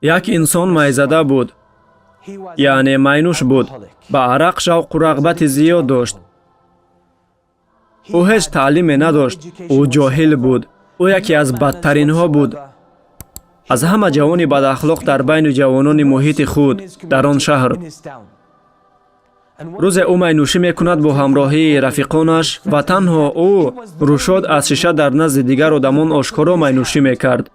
як инсон майзада буд, яъне майнуш буд, ба арақ шавқу рағбати зиёд дошт. ӯ ҳеҷ таълиме надошт, ӯ ҷоҳил буд, ӯ яке аз бадтаринҳо буд. аз ҳама ҷавони бадахлоқ дар байни ҷавонони муҳити худ дар он шаҳр. рӯзе ӯ майнӯшӣ мекунад бо ҳамроҳии рафиқонаш ва танҳо ӯ рӯшод аз шиша дар назди дигар одамон ошкоро майнӯшӣ мекард.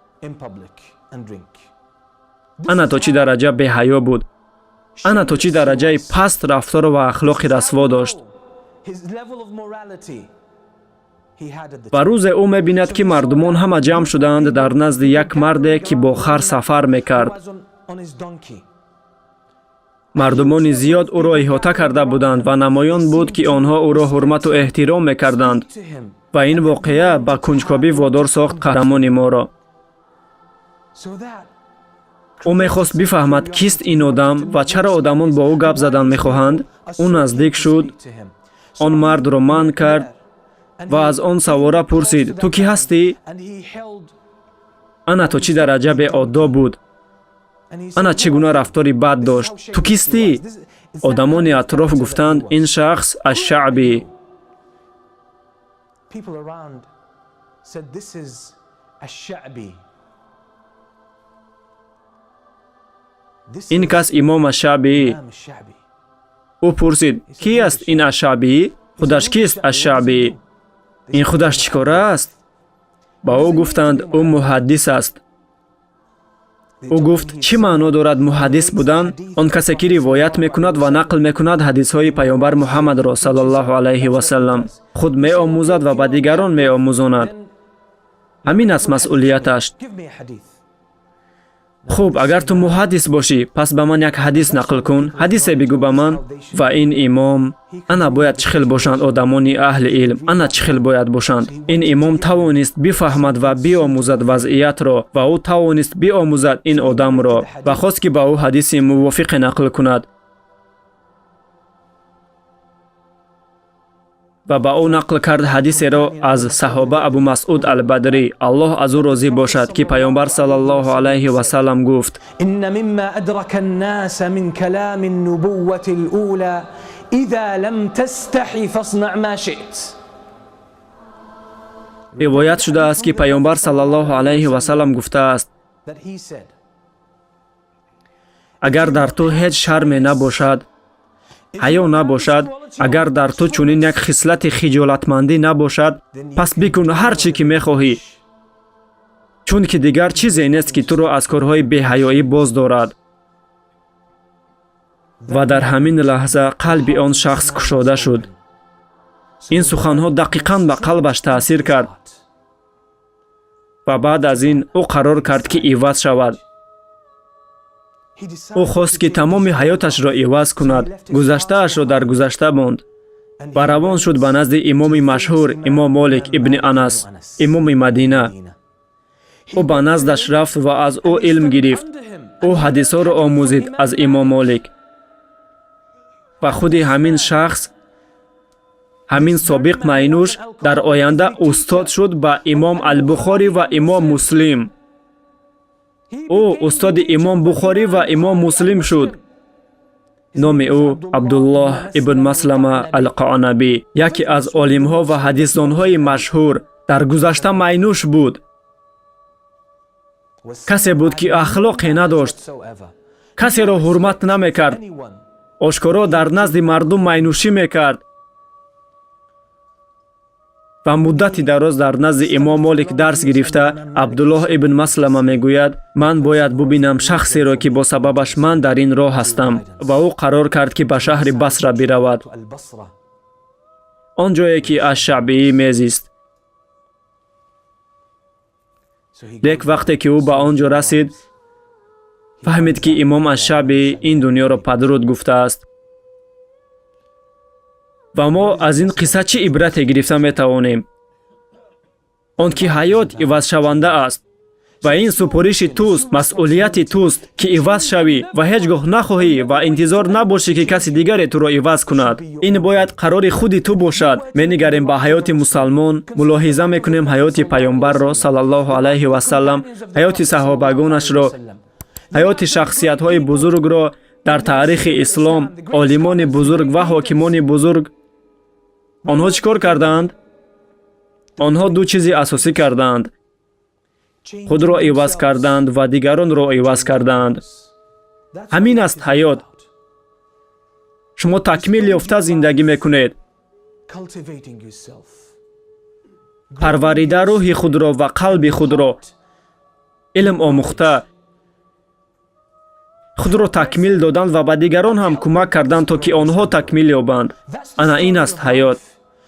ана то чӣ дараҷа беҳаё буд, ана то чӣ дараҷаи паст рафтор ва ахлоқи расво дошт. ва рӯзе ӯ мебинад, ки мардумон ҳама ҷамъ шудаанд дар назди як марде, ки бо хар сафар мекард. мардумони зиёд ӯро иҳота карда буданд ва намоён буд, ки онҳо ӯро ҳурмату эҳтиром мекарданд. ва ин воқеа ба кунҷкобӣ водор сохт қаҳрамони моро. ӯ мехост бифаҳмад кист ин одам ва чаро одамон бо ӯ гап задан мехоҳанд. ӯ наздик шуд, он мардро манъ кард ва аз он савора пурсид: ту кӣ ҳастӣ? ана то чӣ дараҷа беодоб буд, ана чӣ гуна рафтори бад дошт. ту кистӣ? одамони атроф гуфтанд: ин шахс аш-Шаъбӣ. ин кас имом аш-Шаъбӣ. ӯ пурсид: ки аст ин аш-Шаъбӣ? худаш кист аш-Шаъбӣ? ин худаш чӣ кора аст? ба ӯ гуфтанд: ӯ муҳаддис аст. ӯ гуфт: чӣ маъно дорад муҳаддис будан? он касе ки ривоят мекунад ва нақл мекунад ҳадисҳои паёмбар Муҳаммадро саллаллоҳу алайҳи ва саллам. худ меомӯзад ва ба дигарон меомӯзонад. ҳамин аст масъулияташ. хуб, агар ту муҳаддис бошӣ, пас ба ман як ҳадис нақл кун. ҳадисе бигӯ ба ман. ва ин имом, ана бояд чӣ хел бошанд одамони аҳли илм, ана чӣ хел бояд бошанд. ин имом тавонист бифаҳмад ва биомӯзад вазъиятро ва ӯ тавонист биомӯзад ин одамро ва хост ки ба ӯ ҳадиси мувофиқе нақл кунад. ва ба ӯ нақл кард ҳадисеро аз саҳоба Абу Масъуд ал-Бадрӣ, Аллоҳ аз ӯ розӣ бошад, ки паёмбар саллаллоҳу алайҳи ва саллам гуфт: инна мимма адрака ан-нас мин калами ан-нубуввати ал-ула идha lam tastahi fasna' ma shi't. ривоят шудааст, ки паёмбар саллаллоҳу алайҳи ва саллам гуфтааст: агар дар ту ҳеҷ шарме набошад, ҳаё набошад, агар дар ту чунин як хислати хиҷолатмандӣ набошад, пас бикун ҳар чӣ ки мехоҳӣ, чунки дигар чизе нест, ки туро аз корҳои беҳаёӣ боз дорад. ва дар ҳамин лаҳза қалби он шахс кушода шуд. ин суханҳо дақиқан ба қалбаш таъсир кард ва баъд аз ин ӯ қарор кард, ки иваз шавад. ӯ хост, ки тамоми ҳаёташро иваз кунад, гузаштаашро дар гузашта монд ва равон шуд ба назди имоми машҳур, имом Молик ибни Анас, имоми Мадина. ӯ ба наздаш рафт ва аз ӯ илм гирифт. ӯ ҳадисҳоро омӯзид аз имом Молик. ва худи ҳамин шахс, ҳамин собиқ майнуш дар оянда устод шуд ба имом Ал-Бухорӣ ва имом Муслим. ӯ устоди имом Бухорӣ ва имом Муслим шуд. номи ӯ Абдуллоҳ ибн Маслама ал-Қаънабӣ, яке аз олимҳо ва ҳадисдонҳои машҳур, дар гузашта майнуш буд. касе буд, ки ахлоқе надошт, касеро ҳурмат намекард, ошкоро дар назди мардум майнушӣ мекард. ва муддати дароз дар назди имом Молик дарс гирифта, Абдуллоҳ ибн Маслама мегӯяд: ман бояд бубинам шахсеро, ки бо сабабаш ман дар ин роҳ ҳастам. ва ӯ қарор кард, ки ба шаҳри Басра биравад, он ҷое, ки аш-Шаъбӣ мезист. лек вақте ки ӯ ба он ҷо расид, фаҳмид, ки имом аш-Шаъбӣ ин дунёро падруд гуфтааст. ва мо аз ин қисса чӣ ибрате гирифта метавонем? он ки ҳаёт ивазшаванда аст ва ин супориши туст, масъулияти туст, ки иваз шавӣ ва ҳеҷ гоҳ нахоҳӣ ва интизор набошӣ, ки каси дигаре туро иваз кунад. ин бояд қарори худи ту бошад. менигарем ба ҳаёти мусалмон, мулоҳиза мекунем ҳаёти паёмбарро саллаллоҳу алайҳи ва саллам, ҳаёти саҳобагонашро ҳаёти шахсиятҳои бузургро дар таърихи ислом, олимони бузург ва ҳокимони бузург онҳо чӣ кор карданд? онҳо ду чизи асосӣ карданд. худро иваз карданд ва дигаронро иваз карданд. ҳамин аст ҳаёт. шумо такмил ёфта зиндагӣ мекунед. парварида рӯҳи худро ва қалби худро, илм омӯхта, худро такмил доданд ва ба дигарон ҳам кӯмак карданд, то ки онҳо такмил ёбанд. ана ин аст ҳаёт.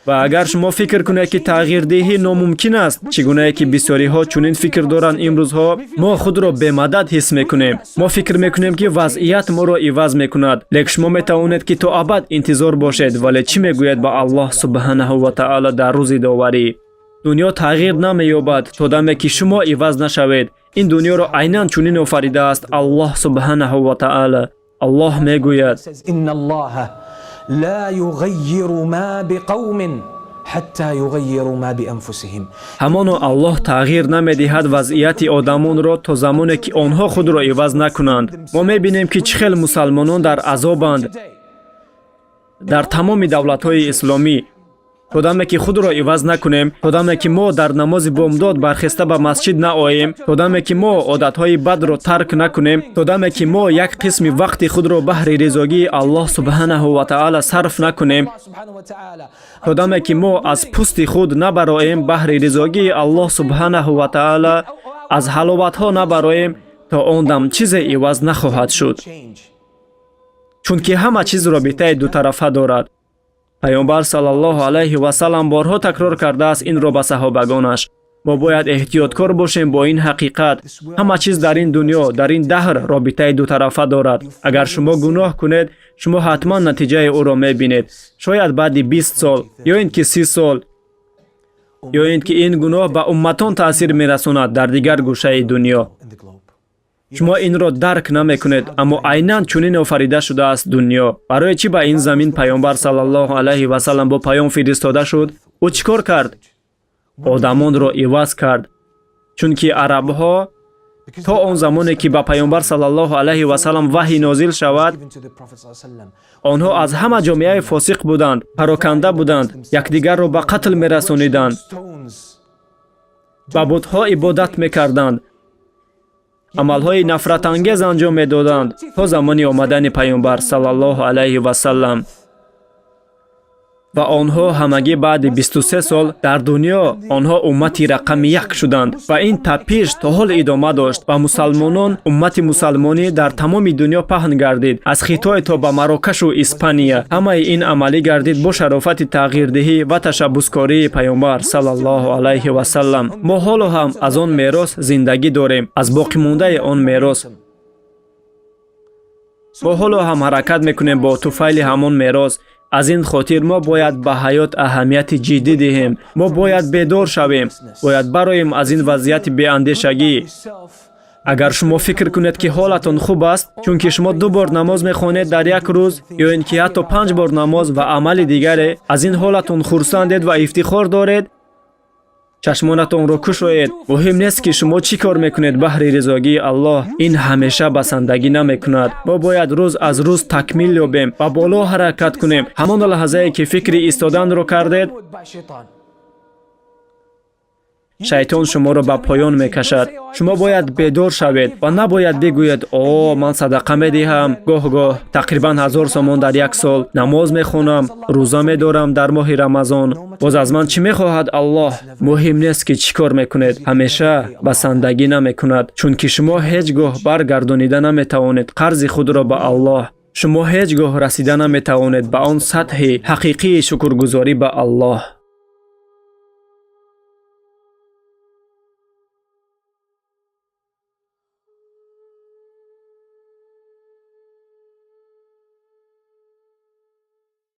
ва агар шумо фикр кунед ки тағйирдеҳӣ номумкин аст, чӣ гунае ки бисёриҳо чунин фикр доранд имрӯзҳо, мо худро бемадад ҳис мекунем. мо фикр мекунем ки вазъият моро иваз мекунад. лек шумо метавонед ки то абад интизор бошед, вале чӣ мегӯяд ба Аллоҳ субҳанаҳу ва таъала дар рӯзи доварӣ? дунё тағйир намеёбад то даме ки шумо иваз нашавед. ин дунёро айнан чунин офаридааст Аллоҳ субҳанаҳу ва таъала. Аллоҳ мегӯяд: لا يغير ما بقوم حتى يغيروا ما بأنفسهم. ҳамоно Аллоҳ тағйир намедиҳад вазъияти одамонро то замоне ки онҳо худро иваз накунанд. мо мебинем ки чӣ хел мусалмонон дар азобанд дар тамоми давлатҳои исломӣ. то даме ки худро иваз накунем, то даме ки мо дар намози бомдод бархеста ба масҷид наоем, то даме ки мо одатҳои бадро тарк накунем, то даме ки мо як қисми вақти худро баҳри ризогии Аллоҳ субҳанаҳу ва таъала сарф накунем, то даме ки мо аз пӯсти худ набароем баҳри ризогии Аллоҳ субҳанаҳу ва таъала, аз ҳаловатҳо набароем, то он дам чизе иваз нахоҳад шуд. чунки ҳама чиз робитаи дутарафа дорад. пайғамбар саллаллоҳу алайҳи ва саллам борҳо такрор кардааст инро ба саҳобагонаш. мо бояд эҳтиёткор бошем бо ин ҳақиқат. ҳама чиз дар ин дунё, дар ин даҳр робитаи дутарафа дорад. агар шумо гуноҳ кунед, шумо ҳатман натиҷаи ӯро мебинед. шояд баъди 20 сол ё ин ки 30 сол, ё ин ки ин гуноҳ ба умматон таъсир мерасонад дар дигар гӯшаи дунё. шумо инро дарк намекунед, аммо айнан чунин офарида шудааст дунё. барои чӣ ба ин замин пайғамбар саллаллоҳу алайҳи ва саллам бо паём фиристода шуд? ӯ чӣ кор кард? одамонро иваз кард. чунки арабҳо то он замоне ки ба пайғамбар саллаллоҳу алайҳи ва саллам ваҳй нозил шавад, онҳо аз ҳама ҷомеаи фосиқ буданд, пароканда буданд, якдигарро ба қатл мерасониданд, ба бутҳо ибодат мекарданд, амалҳои нафратангез анҷом медоданд то замони омадани пайғамбар саллаллоҳу алайҳи ва саллам. ва онҳо ҳамагӣ баъди 23 сол дар дунё онҳо уммати рақами 1 шуданд. ва ин тапиш то ҳол идома дошт ва мусалмонон, уммати мусалмонӣ дар тамоми дунё паҳн гардид. аз Хитой то ба Марокашу Испания. ҳамаи ин амалӣ гардид бо шарофати тағйирдеҳӣ ва ташаббускории пайғамбар саллаллоҳу алайҳи ва саллам. мо ҳоло ҳам аз он мерос зиндагӣ дорем, аз боқимондаи он мерос. мо ҳоло ҳам ҳаракат мекунем бо туфайли ҳамон мерос. аз ин хотир мо бояд ба ҳаёт аҳамияти ҷиддӣ диҳем. мо бояд бедор шавем. бояд бароем аз ин вазъияти беандешагӣ. агар шумо фикр кунед ки ҳолатон хуб аст, чунки шумо 2 бор намоз мехонед дар як рӯз, ё ин ки ҳатто 5 бор намоз ва амали дигаре, аз ин ҳолатон хурсандед ва ифтихор доред, чашмонатонро кушоед. муҳим нест ки шумо чӣ кор мекунед баҳри ризогии Аллоҳ. ин ҳамеша басандагӣ намекунад. мо бояд рӯз аз рӯз такмил ёбем ва боло ҳаракат кунем. ҳамон лаҳзае ки фикри истоданро кардед, шайтон шуморо ба поён мекашад. шумо бояд бедор шавед ва набояд бигӯед: о, ман садақа медиҳам, гоҳ-гоҳ тақрибан 1000 сомон дар як сол, намоз мехонам, рӯза медорам дар моҳи Рамазон. боз аз ман чӣ мехоҳад Аллоҳ? муҳим нест ки чӣ кор мекунед. ҳамеша басандагӣ намекунад, чунки шумо ҳеҷ гоҳ баргардонида наметавонед қарзи худро ба Аллоҳ. шумо ҳеҷ гоҳ расида наметавонед ба он сатҳи ҳақиқии шукргузорӣ ба Аллоҳ.